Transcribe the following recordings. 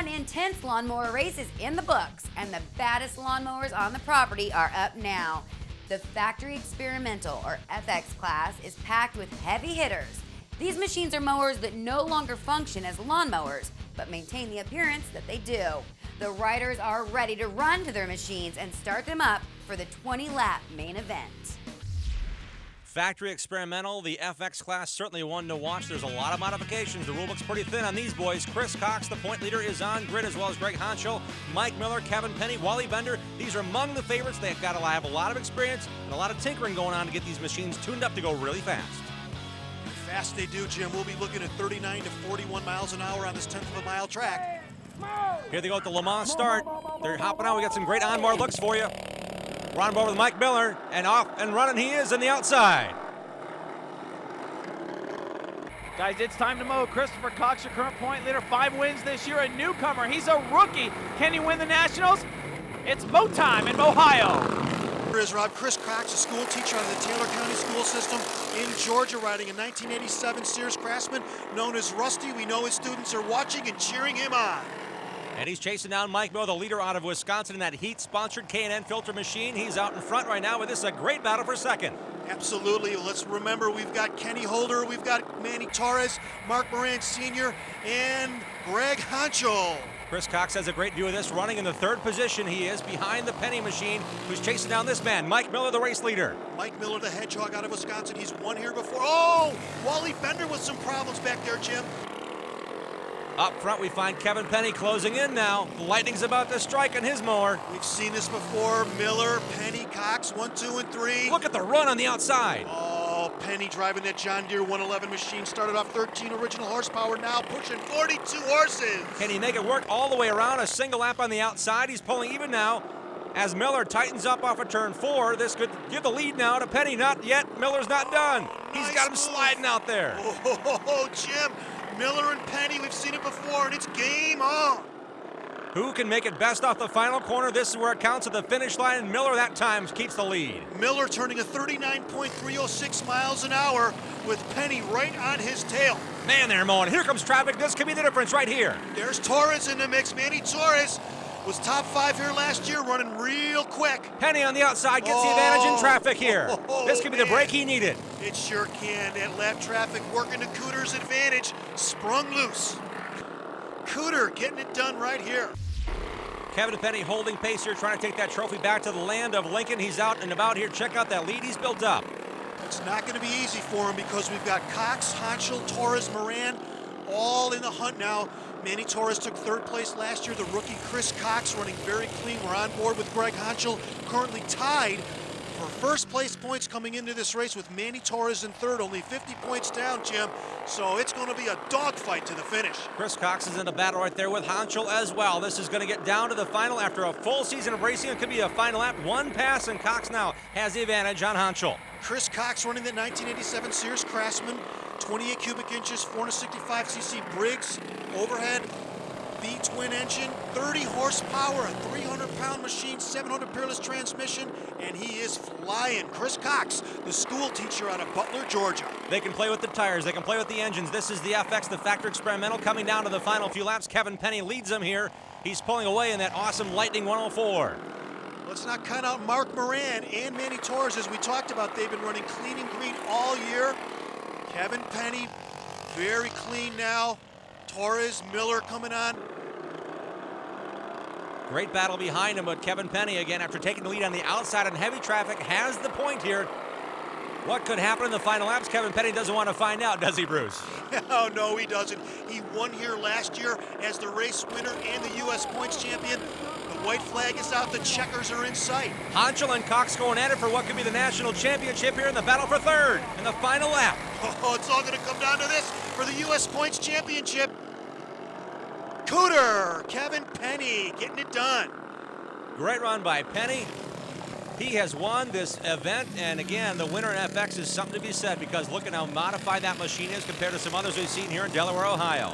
1 intense lawnmower race is in the books, and the baddest lawnmowers on the property are up now. The Factory Experimental, or FX class, is packed with heavy hitters. These machines are mowers that no longer function as lawnmowers, but maintain the appearance that they do. The riders are ready to run to their machines and start them up for the 20-lap main event. Factory Experimental, the FX class, certainly one to watch. There's a lot of modifications. The rule book's pretty thin on these boys. Chris Cox, the point leader, is on grid, as well as Greg Honchell, Mike Miller, Kevin Penny, Wally Bender. These are among the favorites. They've got to have a lot of experience and a lot of tinkering going on to get these machines tuned up to go really fast. Fast they do, Jim. We'll be looking at 39 to 41 miles an hour on this 10th of a mile track. Here they go at the Le Mans start. They're hopping out. We got some great onboard looks for you. We're on board with Mike Miller, and off and running he is on the outside. Guys, it's time to mow. Christopher Cox, your current point leader, 5 wins this year, a newcomer. He's a rookie. Can he win the Nationals? It's mow time in Ohio. Here is Rob. Chris Cox, a school teacher out of the Taylor County School System in Georgia, riding a 1987 Sears Craftsman known as Rusty. We know his students are watching and cheering him on. And he's chasing down Mike Miller, the leader out of Wisconsin in that heat-sponsored K&N filter machine. He's out in front right now, but this is a great battle for second. Absolutely. Let's remember, we've got Kenny Holder, we've got Manny Torres, Mark Moran Sr., and Greg Honchell. Chris Cox has a great view of this, running in the 3rd position. He is behind the Penny machine, who's chasing down this man, Mike Miller, the race leader. Mike Miller, the Hedgehog out of Wisconsin. He's won here before. Oh, Wally Bender with some problems back there, Jim. Up front, we find Kevin Penny closing in now. The lightning's about to strike on his mower. We've seen this before. Miller, Penny, Cox, 1, 2, and 3. Look at the run on the outside. Oh, Penny driving that John Deere 111 machine. Started off 13 original horsepower, now pushing 42 horses. Can he make it work all the way around? A single lap on the outside. He's pulling even now as Miller tightens up off of turn 4. This could give the lead now to Penny. Not yet. Miller's not done. He's got him sliding out there. Oh, Jim. Miller and Penny, we've seen it before, and it's game on. Who can make it best off the final corner? This is where it counts at the finish line, and Miller that time keeps the lead. Miller turning a 39.306 miles an hour with Penny right on his tail. Man, they're mowing. Here comes traffic. This could be the difference right here. There's Torres in the mix. Manny Torres was top 5 here last year, running real quick. Penny on the outside gets the advantage in traffic here. This could be the man. break he needed. It sure can. That lap traffic working to Cooter's advantage. Sprung loose. Cooter getting it done right here. Kevin Penny holding pace here, trying to take that trophy back to the land of Lincoln. He's out and about here. Check out that lead he's built up. It's not going to be easy for him because we've got Cox, Honchell, Torres, Moran, all in the hunt now. Manny Torres took 3rd place last year. The rookie Chris Cox running very clean. We're on board with Greg Honchell, currently tied for 1st place points coming into this race with Manny Torres in 3rd, only 50 points down, Jim. So it's going to be a dogfight to the finish. Chris Cox is in the battle right there with Honchell as well. This is going to get down to the final after a full season of racing. It could be a final lap. 1 pass, and Cox now has the advantage on Honchell. Chris Cox running the 1987 Sears Craftsman, 28 cubic inches, 465cc Briggs overhead V-twin engine, 30 horsepower, a 300-pound machine, 700 peerless transmission, and he is flying. Chris Cox, the school teacher out of Butler, Georgia. They can play with the tires. They can play with the engines. This is the FX, the Factory Experimental, coming down to the final few laps. Kevin Penny leads them here. He's pulling away in that awesome Lightning 104. Let's not count out Mark Moran and Manny Torres. As we talked about, they've been running clean and green all year. Kevin Penny, very clean now. Torres, Miller coming on. Great battle behind him, but Kevin Penny, again, after taking the lead on the outside in heavy traffic, has the point here. What could happen in the final laps? Kevin Penny doesn't want to find out, does he, Bruce? No, he doesn't. He won here last year as the race winner and the U.S. points champion. The white flag is out. The checkers are in sight. Honchell and Cox going at it for what could be the national championship here in the battle for 3rd in the final lap. Oh, it's all going to come down to this for the U.S. points championship. Cooter, Kevin Penny getting it done. Great run by Penny. He has won this event, and again, the winner in FX is something to be said because look at how modified that machine is compared to some others we've seen here in Delaware, Ohio.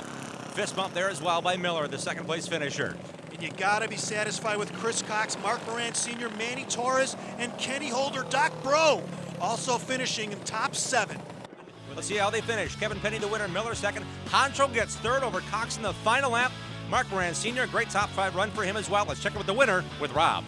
Fist bump there as well by Miller, the 2nd place finisher. And you got to be satisfied with Chris Cox, Mark Moran Sr., Manny Torres, and Kenny Holder. Doc Bro also finishing in top 7. Let's see how they finish. Kevin Penny the winner, Miller 2nd. Honchell gets 3rd over Cox in the final lap. Mark Moran Sr., great top 5 run for him as well. Let's check it with the winner with Rob.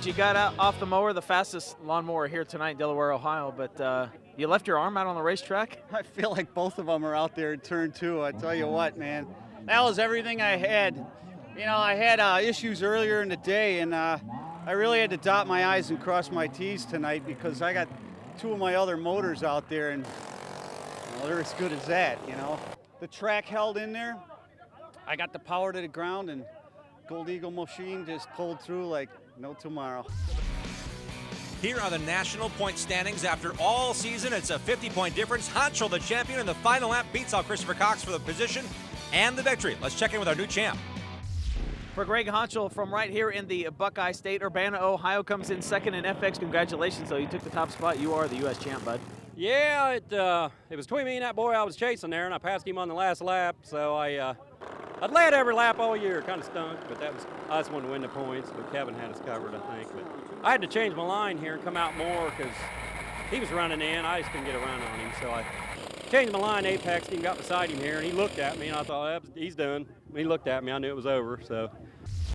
You got out off the mower, the fastest lawnmower here tonight in Delaware, Ohio, but you left your arm out on the racetrack? I feel like both of them are out there in turn 2. I tell you what, man, that was everything I had. You know, I had issues earlier in the day, and I really had to dot my I's and cross my T's tonight because I got 2 of my other motors out there, and well, they're as good as that, you know. The track held in there. I got the power to the ground, and Gold Eagle machine just pulled through like no tomorrow. Here are the national point standings after all season. It's a 50-point difference. Honchell, the champion, in the final lap beats out Christopher Cox for the position and the victory. Let's check in with our new champ. For Greg Honchell from right here in the Buckeye State, Urbana, Ohio comes in second in FX. Congratulations, though. You took the top spot. You are the U.S. champ, bud. Yeah, it was between me and that boy I was chasing there, and I passed him on the last lap, so I'd led every lap all year, kind of stunk, but I just wanted to win the points, but Kevin had us covered, I think. But I had to change my line here and come out more because he was running in. I just couldn't get around on him, so I changed my line, apexed him, got beside him here, and he looked at me, and I thought, he's done. He looked at me, I knew it was over, so